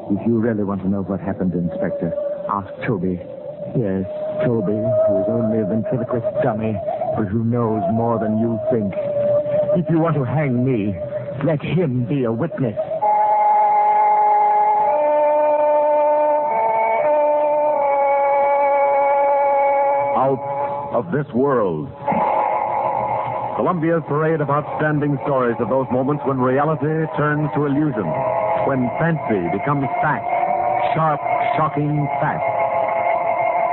If you really want to know what happened, Inspector, ask Toby. Yes, Toby, who is only a ventriloquist dummy, but who knows more than you think. If you want to hang me, let him be a witness. Out of this world. Columbia's parade of outstanding stories of those moments when reality turns to illusion, when fancy becomes fact, sharp, shocking fact.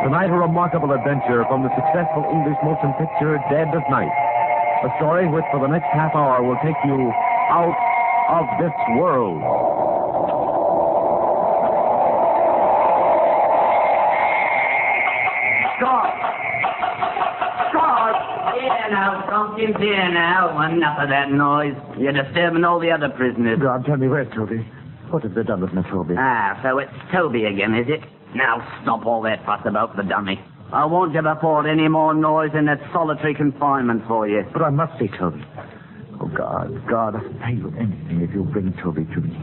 Tonight, a remarkable adventure from the successful English motion picture Dead of Night. A story which, for the next half hour, will take you out of this world. Stop! Here now, Tompkins, here now. Enough of that noise. You're disturbing all the other prisoners. God, tell me, where's Toby? What have they done with my Toby? So it's Toby again, is it? Now stop all that fuss about the dummy. I won't give afford any more noise in that solitary confinement for you. But I must see Toby. Oh, God, I'll pay you anything if you bring Toby to me.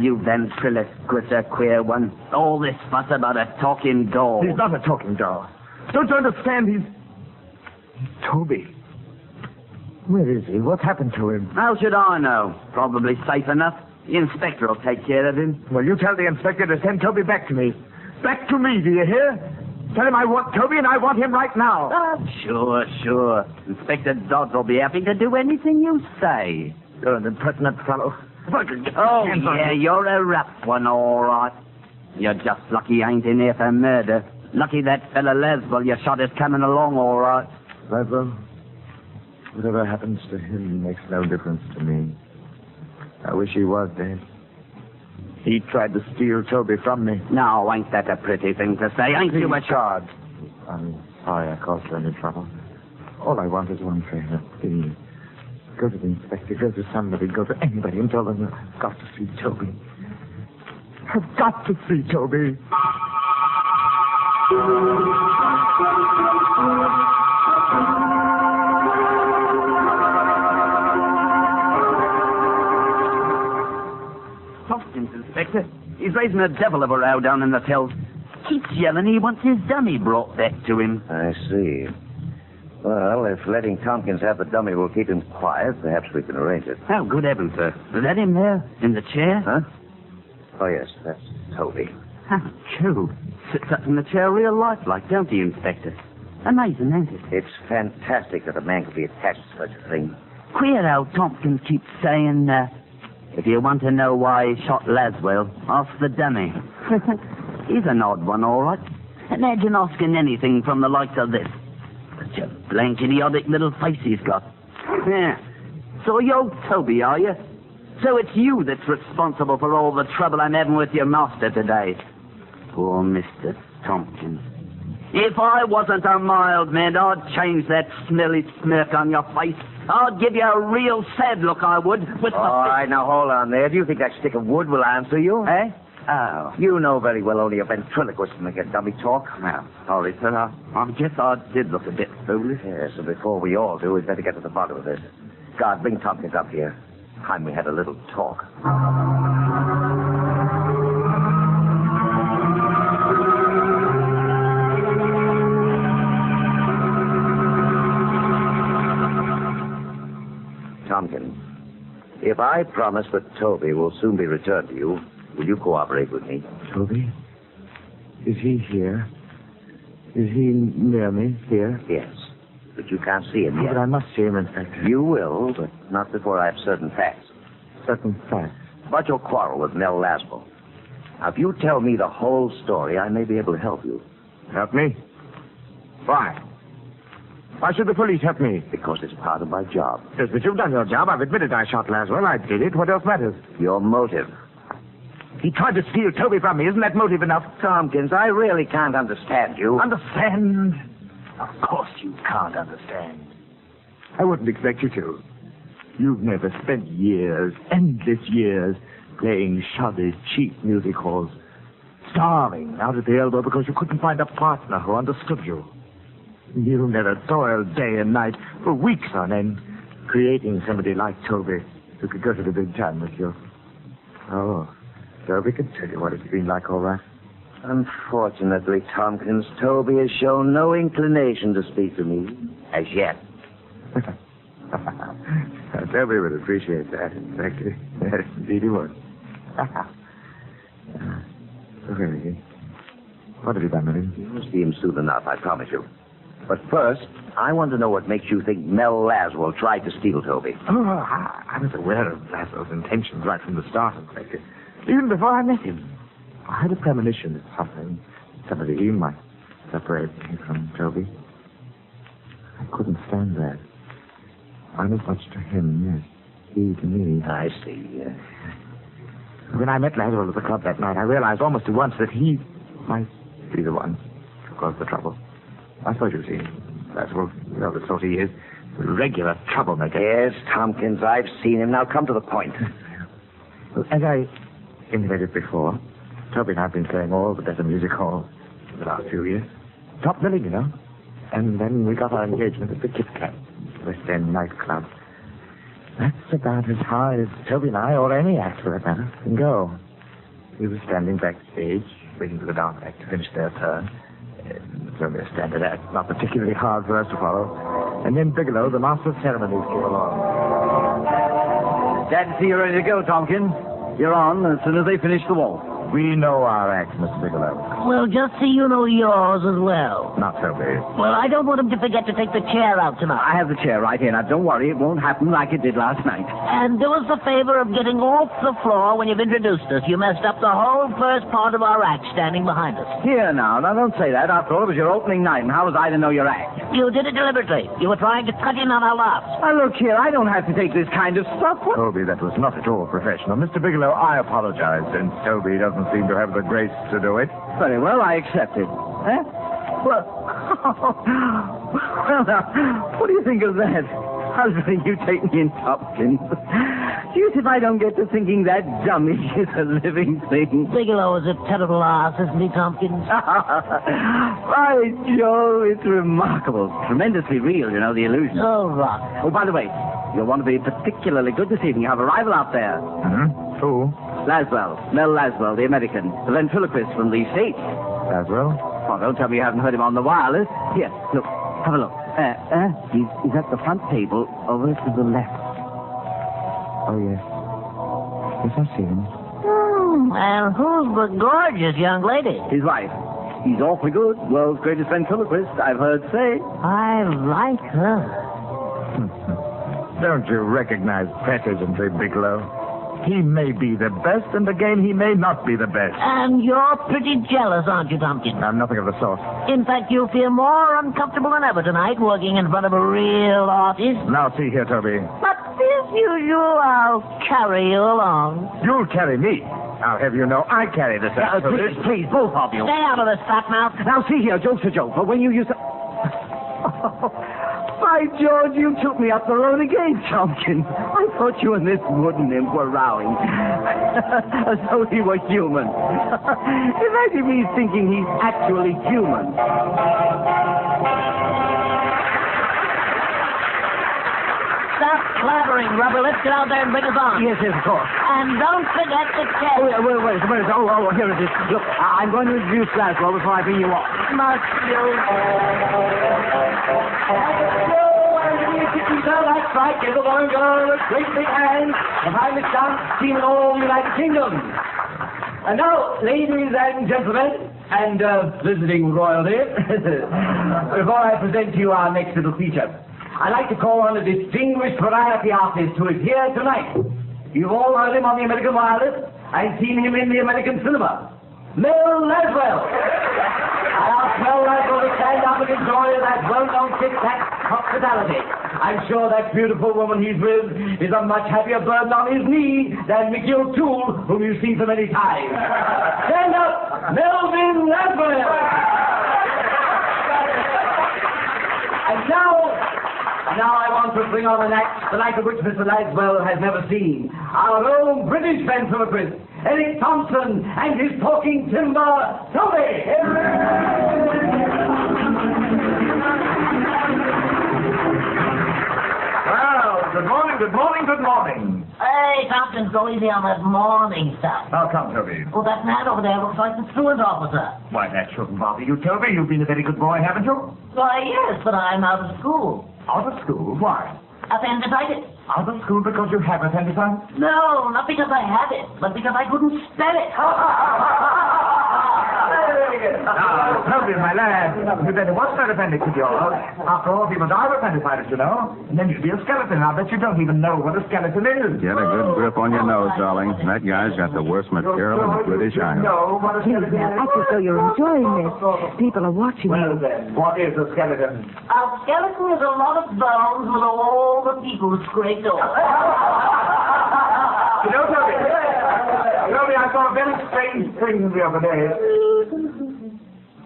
You ventriloquist, a queer one. All this fuss about a talking doll. He's not a talking doll. Don't you understand? He's Toby. Where is he? What's happened to him? How should I know? Probably safe enough. The inspector will take care of him. Well, you tell the inspector to send Toby back to me. Back to me, do you hear? Tell him I want Toby and I want him right now. Sure. Inspector Dodds will be happy to do anything you say. You're an impertinent fellow. Yeah, you're a rough one, all right. You're just lucky I ain't in here for murder. Lucky that fella Leswell you shot is coming along, all right. Leswell? Whatever happens to him makes no difference to me. I wish he was dead. He tried to steal Toby from me. No, ain't that a pretty thing to say? Ain't you a charge? I'm sorry I caused you any trouble. All I want is one favor. Please. Go to the inspector, go to somebody, go to anybody and tell them I've got to see Toby. I've got to see Toby. Tompkins, Inspector. He's raising a devil of a row down in the cells. Keeps yelling he wants his dummy brought back to him. I see. Well, if letting Tompkins have the dummy will keep him quiet, perhaps we can arrange it. Oh, good heavens, sir. Is that him there, in the chair? Huh? Oh, yes, that's Toby. Oh, Joe. Sits up in the chair real lifelike, don't he, Inspector? Amazing, ain't it? It's fantastic that a man could be attached to such a thing. Queer how Tompkins keeps saying, if you want to know why he shot Laswell, ask the dummy. He's an odd one, all right. Imagine asking anything from the likes of this. Such a blank, idiotic little face he's got. Yeah. So you're Toby, are you? So it's you that's responsible for all the trouble I'm having with your master today. Poor Mr. Tompkins. If I wasn't a mild man, I'd change that smelly smirk on your face. I'd give you a real sad look, I would. All right, now hold on there. Do you think that stick of wood will answer you? Eh? Oh. You know very well only a ventriloquist can make a dummy talk. Well, sorry, sir. I guess I did look a bit foolish. Yes, so before we all do, we'd better get to the bottom of this. God, bring Tompkins up here. Time we had a little talk. Tompkins, if I promise that Toby will soon be returned to you, will you cooperate with me? Toby? Is he here? Is he near me here? Yes, but you can't see him yet. But I must see him, Inspector. You will, but not before I have certain facts. Certain facts? About your quarrel with Nell Laswell. Now, if you tell me the whole story, I may be able to help you. Help me? Why? Why should the police help me? Because it's part of my job. Yes, but you've done your job. I've admitted I shot Laswell. I did it. What else matters? Your motive. He tried to steal Toby from me. Isn't that motive enough? Tompkins, I really can't understand you. Understand? Of course you can't understand. I wouldn't expect you to. You've never spent years, endless years, playing shoddy, cheap music halls, starving out at the elbow because you couldn't find a partner who understood you. You never toiled day and night for weeks on end, creating somebody like Toby who could go to the big time with you. Oh, Toby can tell you what it's been like, all right. Unfortunately, Tompkins, Toby has shown no inclination to speak to me as yet. Toby would appreciate that, in fact. Yes, indeed he would. Okay. What have you done with him? You'll see him soon enough, I promise you. But first, I want to know what makes you think Mel Laswell tried to steal Toby. Oh, I was aware of Laswell's intentions right from the start, in fact. Even before I met him. I had a premonition that somebody might separate me from Toby. I couldn't stand that. I'm as much to him, yes. He to me. I see, yes. When I met Laswell at the club that night, I realized almost at once that he might be the one to cause the trouble. I suppose you've seen Laswell, you know the sort he is. A regular troublemaker. Yes, Tompkins, I've seen him. Now come to the point. Well, as I intimated before, Toby and I have been playing all the better music halls for the last few years. Top billing, you know. And then we got our engagement at the Kit Kat, West End nightclub. That's about as high as Toby and I, or any act for that matter, can go. We were standing backstage, waiting for the dance act to finish their turn. It's only a standard act, not particularly hard for us to follow. And then Bigelow, the master of ceremonies, came along. Glad to see you ready to go, Tompkins. You're on as soon as they finish the waltz. We know our act, Mr. Bigelow. Well, just so you know yours as well. Not Toby. Well, I don't want him to forget to take the chair out tonight. I have the chair right here. Now, don't worry. It won't happen like it did last night. And do us the favor of getting off the floor when you've introduced us. You messed up the whole first part of our act standing behind us. Here, now, don't say that. After all, it was your opening night, and how was I to know your act? You did it deliberately. You were trying to cut in on our laughs. Now, look here. I don't have to take this kind of stuff. Toby, that was not at all professional. Mr. Bigelow, I apologize, since Toby doesn't seem to have the grace to do it. Very well, I accept it. Eh? Well, well, now, what do you think of that? How's you take me in, Tompkins? Deuce if I don't get to thinking that dummy is a living thing. Bigelow is a terrible ass, isn't he, Tompkins? By Joe, it's remarkable. Tremendously real, you know, the illusion. Oh, rock. Oh, by the way, you'll want to be particularly good this evening. You have a rival out there. Mm-hmm. Who? Laswell. Mel Laswell, the American. The ventriloquist from the States. Laswell? Oh, don't tell me you haven't heard him on the wireless. Here, look. Have a look. He's at the front table over to the left. Oh, yes. Yes, I see him. And who's the gorgeous young lady? His wife. He's awfully good. World's greatest ventriloquist, I've heard say. I like her. Don't you recognize precisency, Bigelow? He may be the best, and again, he may not be the best. And you're pretty jealous, aren't you, Tompkins? I'm nothing of the sort. In fact, you'll feel more uncomfortable than ever tonight working in front of a real artist. Now, see here, Toby. But as usual, I'll carry you along. You'll carry me. I'll have you know I carry this out. Please, both of you. Stay out of this, fat mouth. Now, see here, joke's a joke, but when you used to... By George, you took me up the road again, Tompkins. I thought you and this wooden imp were rowing. As though he were human. Imagine me thinking he's actually human. Stop clattering, Rubber. Let's get out there and bring us on. Yes, of course. And don't forget the check. Oh, wait a minute. Oh, here it is. Look, I'm going to introduce Laswell before I bring you off. Must you? That's right. Give the one girl a great big hand. The finest dance team in all the United Kingdom. And now, ladies and gentlemen, and visiting royalty, before I present to you our next little feature, I'd like to call on a distinguished variety artist who is here tonight. You've all heard him on the American wireless and seen him in the American cinema. Mel Laswell. I ask Mel Laswell to stand up and enjoy that well-known tic-tac hospitality. I'm sure that beautiful woman he's with is a much happier burden on his knee than Mickey O'Toole, whom you've seen so many times. Stand up, Melvin Laswell. And now I want to bring on an act the like of which Mr. Laswell has never seen. Our own British ventriloquist, Eric Thompson, and his talking timber, Toby. Well, good morning. Hey, Tompkins, go easy on that morning stuff. How come, Toby? Oh, that man over there looks like the truant officer. Why, that shouldn't bother you, Toby. You've been a very good boy, haven't you? Why, yes, but I'm out of school. Out of school? Why? Appendicitis. Out of school because you have appendicitis? No, not because I have it, but because I couldn't spell it. Now, Toby, my lad, you better watch that appendix of yours. After all, people die of appendicitis, you know. And then you'd be a skeleton. I bet you don't even know what a skeleton is. Get a good grip on your nose, darling. That guy's got the worst material in the British Isles. No, what a skeleton is. Act as though you're enjoying this. People are watching Well, you. then, what is a skeleton? A skeleton is a lot of bones with all the people scraped off. You know, Toby, I saw a very strange thing the other day.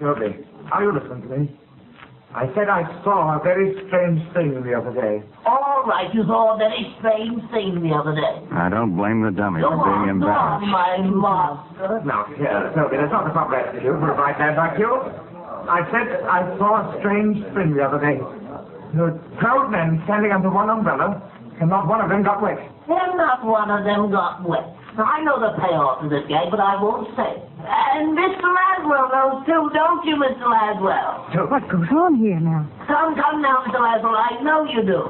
Toby, are you listening to me? I said I saw a very strange thing the other day. All right, you saw a very strange thing the other day. I don't blame the dummy for being Go on, embarrassed. my master. Now, Toby, that's not the proper attitude for a bright lad like you. I said I saw a strange thing the other day. There were 12 men standing under one umbrella, and not one of them got wet. And not one of them got wet. I know the payoff to this gag, but I won't say. And Mr. Laswell knows too, don't you, Mr. Laswell? What goes on here now? Come now, Mr. Laswell, I know you do.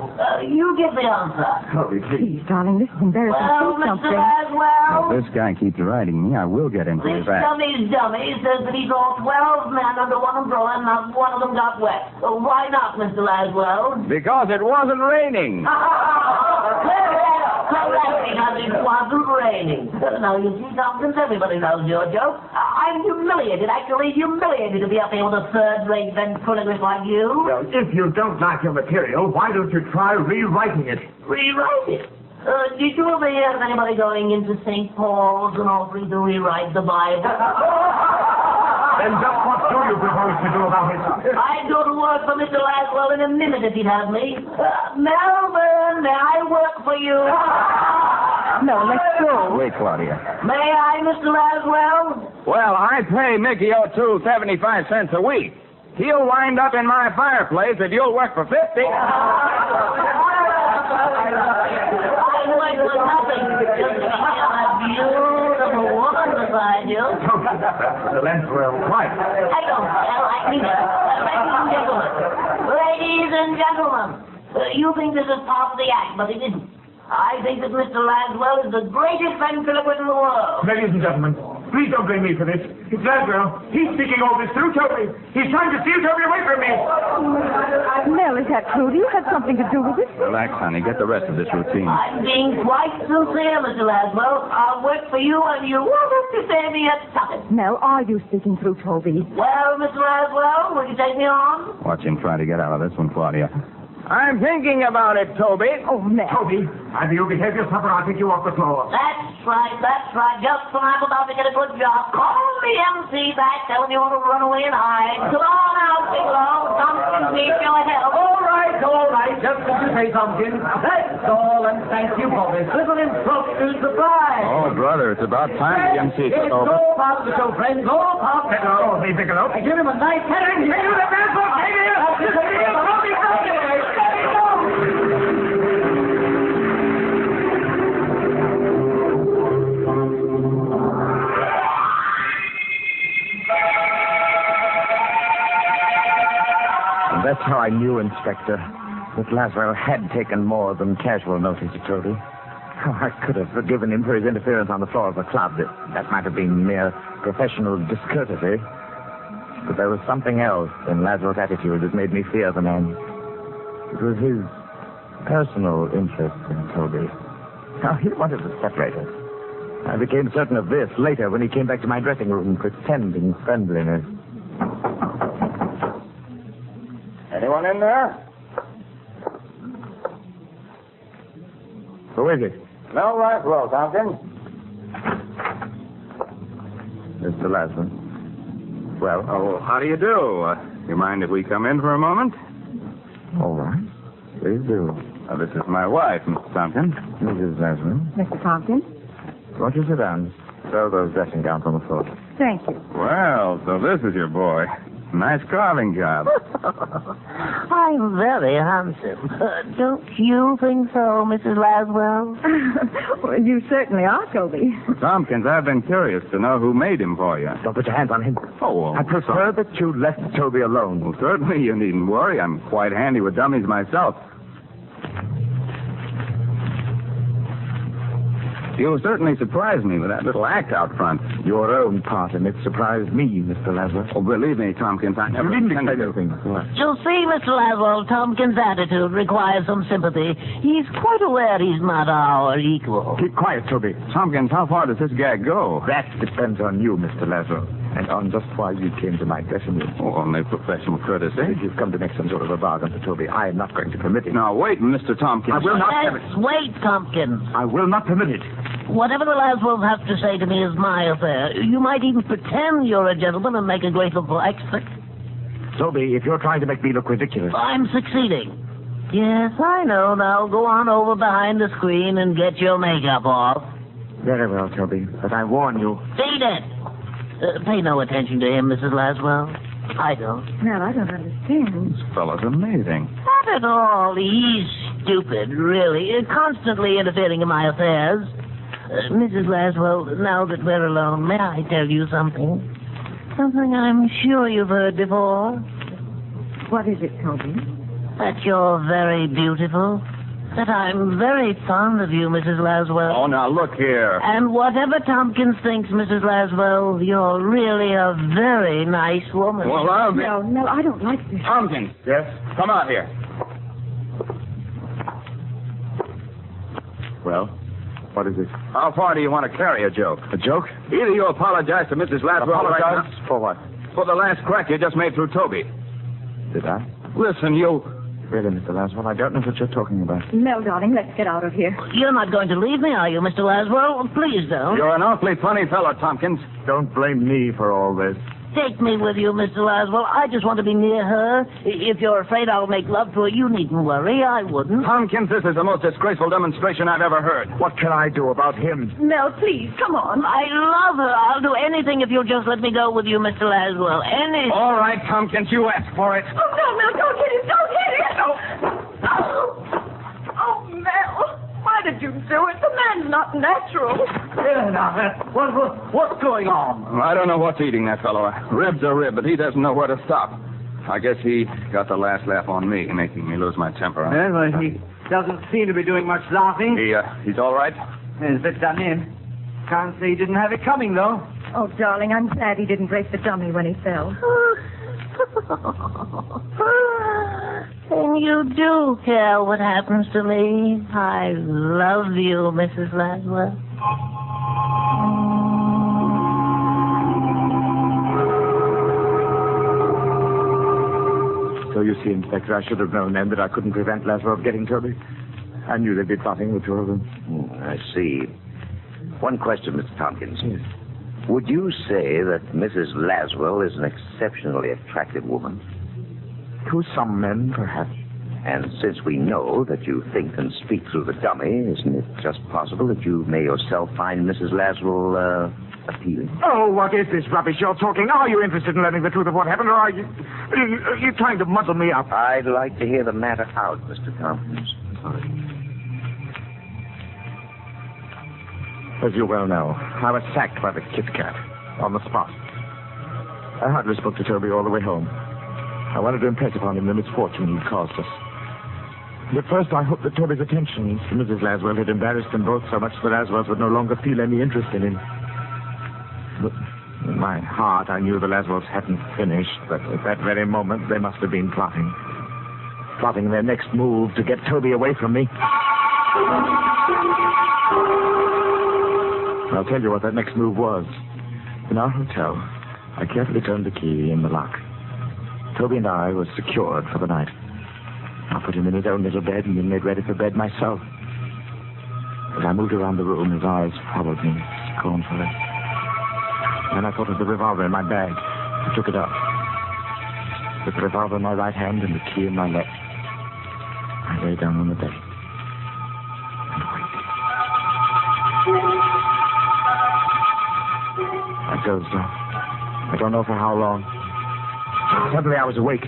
You give the answer. Toby, please. Please, darling, this is embarrassing. Well, Say Mr. something. Laswell, If this guy keeps riding me, I will get him for this his act. dummy's dummy says that he saw 12 men under one umbrella and not one of them got wet. Why not, Mr. Laswell? Because it wasn't raining. Correct, because it wasn't raining. Now, you see, Tompkins, everybody knows your joke. I'm humiliated, actually humiliated to be up here with a third-rate ventriloquist like you. Well, if you don't like your material, why don't you try rewriting it? Rewrite it. Did you ever hear of anybody going into St. Paul's and offering to rewrite the Bible? Then just what do you propose to do about it? I'd go to work for Mr. Laswell in a minute if he'd have me. Melvin, may I work for you? No, let's go. Wait, Claudia. May I, Mr. Laswell? Well, I pay Mickey O'Toole 75 cents a week. He'll wind up in my fireplace if you'll work for 50. I work for nothing. Just to have a beautiful woman beside you. The Laswell wife. I don't tell. I mean, ladies and gentlemen, you think this is part of the act, but it isn't. I think that Mr. Laswell is the greatest ventriloquist in the world. Ladies and gentlemen, please don't blame me for this. It's Laswell. He's speaking all this through Toby. He's trying to steal Toby away from me. Mel, is that true? Do you have something to do with it? Relax, honey. Get the rest of this routine. I'm being quite sincere, Mr. Laswell. I'll work for you, and you won't have to say me a tuppence. Mel, are you speaking through Toby? Well, Mr. Laswell, will you take me on? Watch him try to get out of this one, Claudia. I'm thinking about it, Toby. Oh, Mel. Toby, either you behave yourself or I'll take you off the floor. That's right. Just when I'm about to get a good job, call the MC back, telling you to run away and hide. Come on out, Bigelow. Tompkins needs your help. All right. Just as you say, Tompkins. That's all, and thank you for this little impromptu surprise. Oh, brother, it's about time the MC took It's over. all part of the show, friends. All part of it. Oh, hey, Bigelow. I give him a nice heading. Give him the best of That's how I knew, Inspector, that Laswell had taken more than casual notice of Toby. Oh, I could have forgiven him for his interference on the floor of the club. That might have been mere professional discourtesy. But there was something else in Laswell's attitude that made me fear the man. It was his personal interest in Toby. Now, he wanted to separate us. I became certain of this later when he came back to my dressing room pretending friendliness. Anyone in there? Who is it? No, Laswell, Tompkins. Mr. Laswell. Well, Oh, how do you do? You mind if we come in for a moment? all right. Please do. This is my wife, Mr. Tompkins. Mrs. Laswell. Mr. Tompkins? Won't you sit down? Throw those dressing gowns on the floor. Thank you. Well, so this is your boy. Nice carving job. I'm very handsome. Don't you think so, Mrs. Laswell? Well, you certainly are, Toby. Tompkins, I've been curious to know who made him for you. Don't put your hands on him. Oh, well, I prefer that you left Toby alone. Well, certainly you needn't worry. I'm quite handy with dummies myself. You certainly surprised me with that little act out front. Your own part in it surprised me, Mr. Laswell. Oh, believe me, Tompkins, I never... You didn't intended explain to. anything. You'll see, Mr. Laswell, Tompkins' attitude requires some sympathy. He's quite aware he's not our equal. Keep quiet, Toby. Tompkins, how far does this gag go? That depends on you, Mr. Laswell, and on just why you came to my dressing room. Oh, only professional courtesy. If you've come to make some sort of a bargain for Toby, I am not going to permit it. Now, wait, Mr. Tompkins. I will not have Let's it. wait, Tompkins. I will not permit it. Whatever the Laswells have to say to me is my affair. You might even pretend you're a gentleman and make a grateful expert. Toby, if you're trying to make me look ridiculous... I'm succeeding. Yes, I know. Now go on over behind the screen and get your makeup off. Very well, Toby, but I warn you... Beat it! Pay no attention to him, Mrs. Laswell. I don't. Well, I don't understand. This fellow's amazing. Not at all. He's stupid, really. Constantly interfering in my affairs. Mrs. Laswell, now that we're alone, may I tell you something? Something I'm sure you've heard before. What is it, Toby? That you're very beautiful. That I'm very fond of you, Mrs. Laswell. Oh, now, look here. And whatever Tompkins thinks, Mrs. Laswell, you're really a very nice woman. Well, I'll be... No, I don't like this. Tompkins. Yes? Come out here. Well, what is it? How far do you want to carry a joke? A joke? Either you apologize to Mrs. Laswell right Apologize now for what? for the last crack you just made through Toby. Did I? Listen, you... Really, Mr. Laswell, I don't know what you're talking about. Mel, darling, let's get out of here. You're not going to leave me, are you, Mr. Laswell? Please don't. You're an awfully funny fellow, Tompkins. Don't blame me for all this. Take me with you, Mr. Laswell. I just want to be near her. If you're afraid I'll make love to her, you needn't worry. I wouldn't. Tompkins, this is the most disgraceful demonstration I've ever heard. What can I do about him? Mel, please, come on. I love her. I'll do anything if you'll just let me go with you, Mr. Laswell. Anything. All right, Tompkins, you asked for it. Oh, no, Mel, don't hit him. Don't hit him. Oh, Mel, why did you do it? The man's not natural. What's going on? I don't know what's eating that fellow. A rib's a rib, but he doesn't know where to stop. I guess he got the last laugh on me, making me lose my temper. Well, he doesn't seem to be doing much laughing. He's all right? He's a bit done in. Can't say he didn't have it coming, though. Oh, darling, I'm glad he didn't break the dummy when he fell. And you do care what happens to me. I love you, Mrs. Laswell. So you see, Inspector, I should have known then that I couldn't prevent Laswell getting Toby. I knew they'd be plotting the two of them. I see. One question, Mr. Tompkins. Yes. Would you say that Mrs. Laswell is an exceptionally attractive woman? To some men, perhaps. And since we know that you think and speak through the dummy, isn't it just possible that you may yourself find Mrs. Laswell appealing? Oh, what is this rubbish you're talking? Are you interested in learning the truth of what happened, or are you trying to muddle me up? I'd like to hear the matter out, Mr. Tompkins. As you well know, I was sacked by the Kit Kat on the spot. I hardly spoke to Toby all the way home. I wanted to impress upon him the misfortune he'd caused us. And at first, I hoped that Toby's attentions to Mrs. Laswell had embarrassed them both so much that Laswells would no longer feel any interest in him. But in my heart, I knew the Laswells hadn't finished, but at that very moment, they must have been plotting. Plotting their next move to get Toby away from me. I'll tell you what that next move was. In our hotel, I carefully turned the key in the lock. Toby and I were secured for the night. I put him in his own little bed and then made ready for bed myself. As I moved around the room, his eyes followed me scornfully. Then I thought of the revolver in my bag. I took it up. With the revolver in my right hand and the key in my left, I lay down on the bed and waited. I dozed off. I don't know for how long. Suddenly I was awake,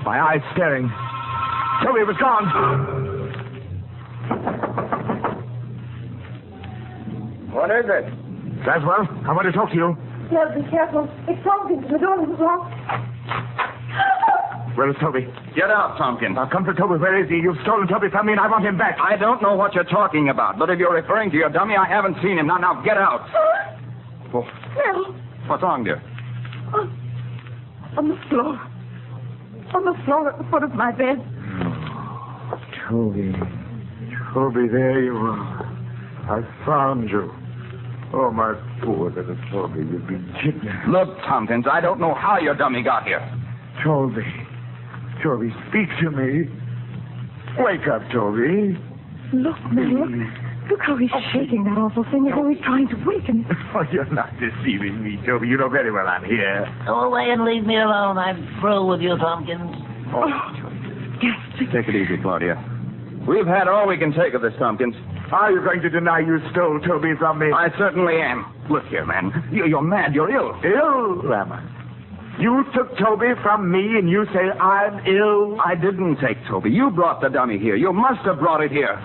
my eyes staring. Toby was gone. What is it? Laswell, I want to talk to you. Well, be careful. It's Tompkins. The door is locked. Where is Toby? Get out, Tompkins. Now come for Toby. Where is he? You've stolen Toby from me and I want him back. I don't know what you're talking about, but if you're referring to your dummy, I haven't seen him. Now, get out. Oh. No. What's wrong, dear? On the floor. On the floor at the foot of my bed. Toby. Toby, there you are. I found you. Oh, my poor little Toby, you've been kidnapped. Look, Tompkins, I don't know how your dummy got here. Toby. Toby, speak to me. Wake up, Toby. Look, Mel. Look how he's shaking that awful thing as though he's trying to waken. Oh, you're not deceiving me, Toby. You know very well I'm here. Go away and leave me alone. I'm through with you, Tompkins. Oh, Yes. Take it easy, Claudia. We've had all we can take of this, Tompkins. are you going to deny you stole Toby from me? I certainly am. Look here, man. You're mad. You're ill. Ill, am I? You took Toby from me and you say I'm ill? I didn't take Toby. You brought the dummy here. You must have brought it here.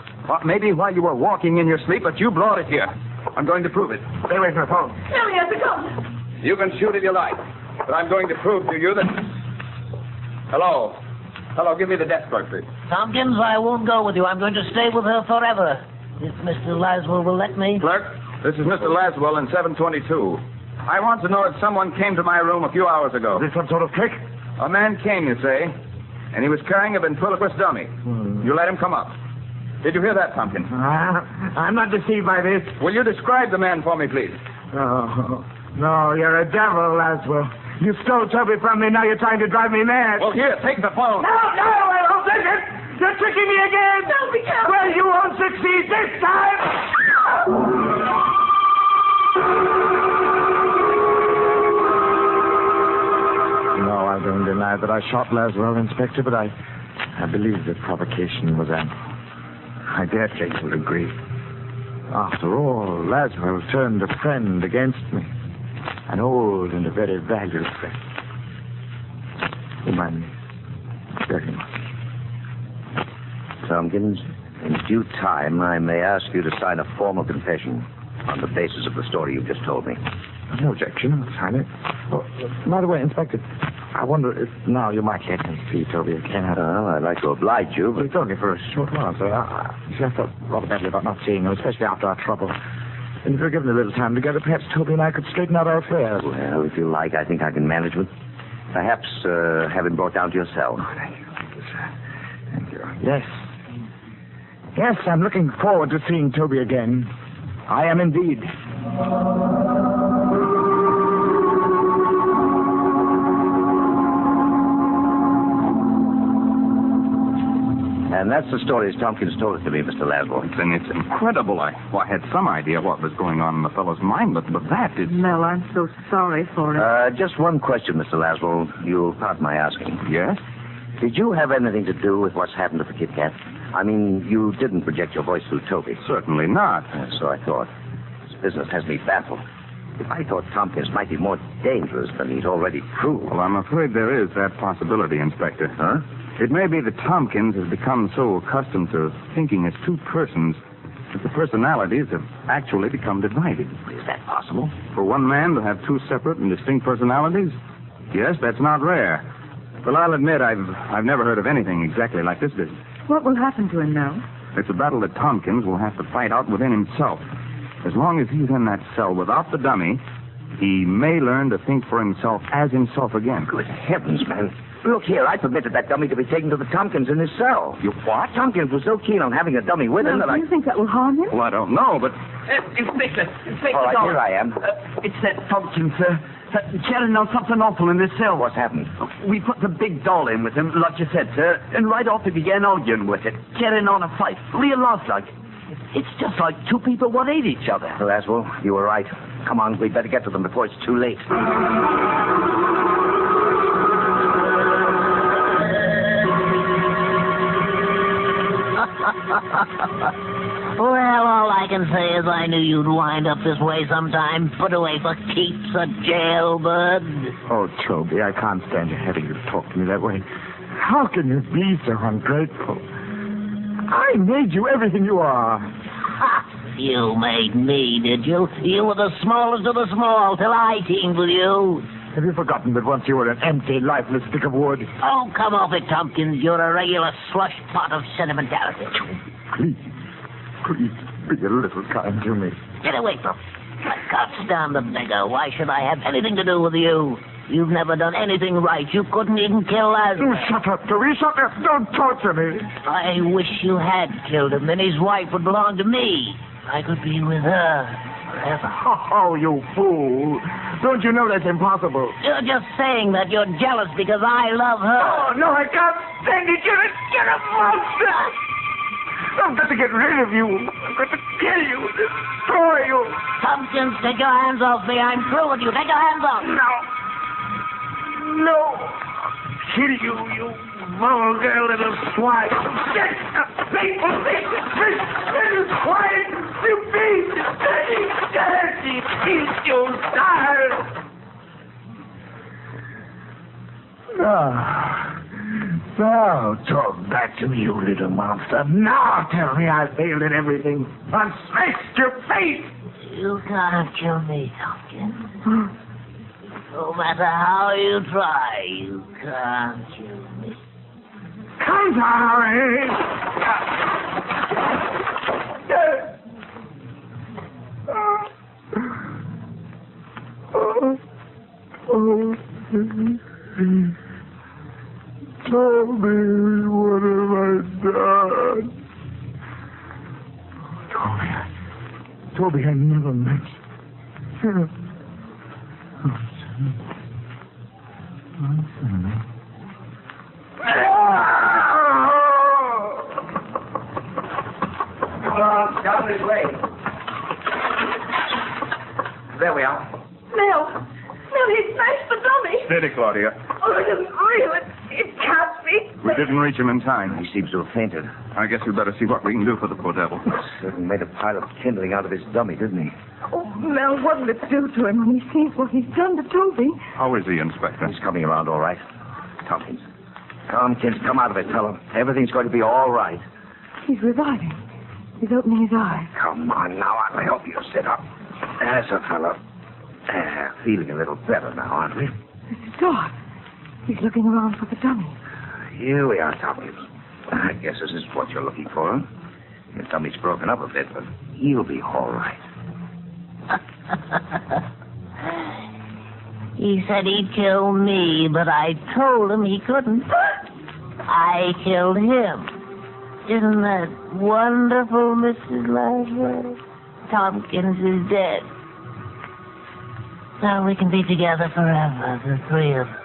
Maybe while you were walking in your sleep, but you brought it here. I'm going to prove it. Stay away from the phone. Now he has to come. You can shoot if you like, but I'm going to prove to you that... Hello. Hello, give me the desk clerk, please. Tompkins, I won't go with you. I'm going to stay with her forever. If Mr. Laswell will let me. Clerk, this is Mr. Laswell in 722. I want to know if someone came to my room a few hours ago. Is this some sort of trick? A man came, you say, and he was carrying a ventriloquist dummy. You let him come up. Did you hear that, Tompkins? I'm not deceived by this. Will you describe the man for me, please? Oh, no, you're a devil, Laswell. You stole Toby from me, now you're trying to drive me mad. Well, here, take the phone. No, I won't take it. You're tricking me again. No, be careful. Well, you won't succeed this time. No, I don't deny that I shot Laswell, Inspector, but I believe the provocation was ample. I dare say you will agree. After all, Laswell turned a friend against me. An old and a very valued friend. Whom I miss very much. Tompkins, in due time, I may ask you to sign a formal confession on the basis of the story you've just told me. No objection. I'll sign it. Oh, by the way, Inspector, I wonder if now you might let me see Toby again. Well, I'd like to oblige you, but... It's only for a short while, sir. I felt rather badly about not seeing him, especially after our trouble. And if we were given a little time together, perhaps Toby and I could straighten out our affairs. Well, if you like, I think I can manage it. Perhaps have him brought down to your cell. Oh, thank you, sir. Thank you. Yes. Yes, I'm looking forward to seeing Toby again. I am indeed. And that's the story as Tompkins told it to me, Mr. Laswell. And it's incredible. I had some idea what was going on in the fellow's mind, but that is... Mel, I'm so sorry for it. Just one question, Mr. Laswell. You'll pardon my asking. Yes? Did you have anything to do with what's happened to the Kit Kat? I mean, you didn't project your voice through Toby. Certainly not. So I thought. This business has me baffled. If I thought Tompkins might be more dangerous than he's already proved. Well, I'm afraid there is that possibility, Inspector. Huh? It may be that Tompkins has become so accustomed to thinking as two persons that the personalities have actually become divided. Is that possible? For one man to have two separate and distinct personalities? Yes, that's not rare. Well, I'll admit I've never heard of anything exactly like this business. What will happen to him now? It's a battle that Tompkins will have to fight out within himself. As long as he's in that cell without the dummy, he may learn to think for himself as himself again. Good heavens, man. Look here, I permitted that dummy to be taken to the Tompkins in his cell. You what? Tompkins was so keen on having a dummy with him that Do you think that will harm him? Well, I don't know, but... Inspector, All right, here I am. It's that Tompkins, sir. Jerry knows something awful in this cell. What's happened? We put the big doll in with him, like you said, sir, and right off he began arguing with it, carrying on a fight, real lifelike. It's just like two people what hate each other. Laswell, you were right. Come on, we'd better get to them before it's too late. Well, all I can say is I knew you'd wind up this way sometime. Put away for keeps, a jailbird. Oh, Toby, I can't stand having you talk to me that way. How can you be so ungrateful? I made you everything you are. Ha! You made me, did you? You were the smallest of the small till I teamed with you. Have you forgotten that once you were an empty, lifeless stick of wood? Oh, come off it, Tompkins. You're a regular slush pot of sentimentality. Please be a little kind to me. Get away from me. I can't stand the beggar. Why should I have anything to do with you? You've never done anything right. You couldn't even kill Lazarus. Oh, shut up, Toby. Shut up. Don't torture me. I wish you had killed him. Then his wife would belong to me. I could be with her forever. Oh, you fool. Don't you know that's impossible? You're just saying that you're jealous because I love her. Oh, no, I can't stand it. You're a monster. I've got to get rid of you. I've got to kill you, destroy you. Tompkins, take your hands off me. I'm through with you. Take your hands off. No. Kill you, you vulgar little swine. Get a people, little swine. You beast, dirty beast, you style. Now, talk back to me, you little monster. Now tell me I failed at everything. I smashed your face. You can't kill me, Tompkins. No matter how you try, you can't kill me. Come on, Toby, what have I done? Toby, I never meant. Down this way. There we are. Mel, he smashed the dummy. Steady, Claudia. Oh, it isn't real. It can't be. We didn't reach him in time. He seems to have fainted. I guess we'd better see what we can do for the poor devil. Certainly made a pile of kindling out of his dummy, didn't he? Oh, Mel, what'll it do to him when he sees what he's done to Toby? How is he, Inspector? He's coming around all right. Tompkins, come out of it. Tell him everything's going to be all right. He's reviving. He's opening his eyes. Come on now, I'll help you sit up. There's a fellow. Feeling a little better now, aren't we? It's dark. He's looking around for the dummy. Here we are, Tompkins. I guess this is what you're looking for. Your tummy's broken up a bit, but he'll be all right. He said he'd kill me, but I told him he couldn't. I killed him. Isn't that wonderful, Mrs. Lazarus? Tompkins is dead. Now we can be together forever, the three of us.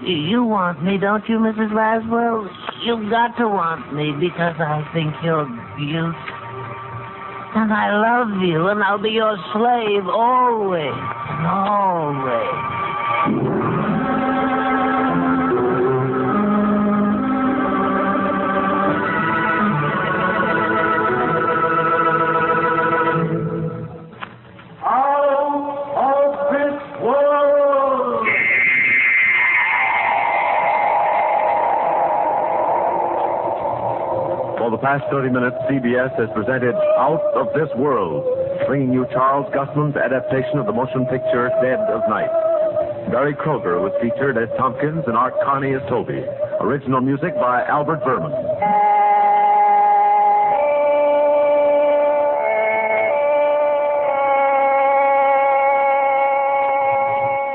You want me, don't you, Mrs. Laswell? You've got to want me because I think you're beautiful. And I love you, and I'll be your slave always and always. For the past 30 minutes, CBS has presented Out of This World, bringing you Charles Gusman's adaptation of the motion picture Dead of Night. Berry Kroeger was featured as Tompkins and Art Carney as Toby. Original music by Albert Berman.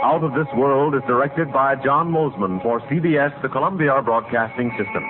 Out of This World is directed by John Mosman for CBS, the Columbia Broadcasting System.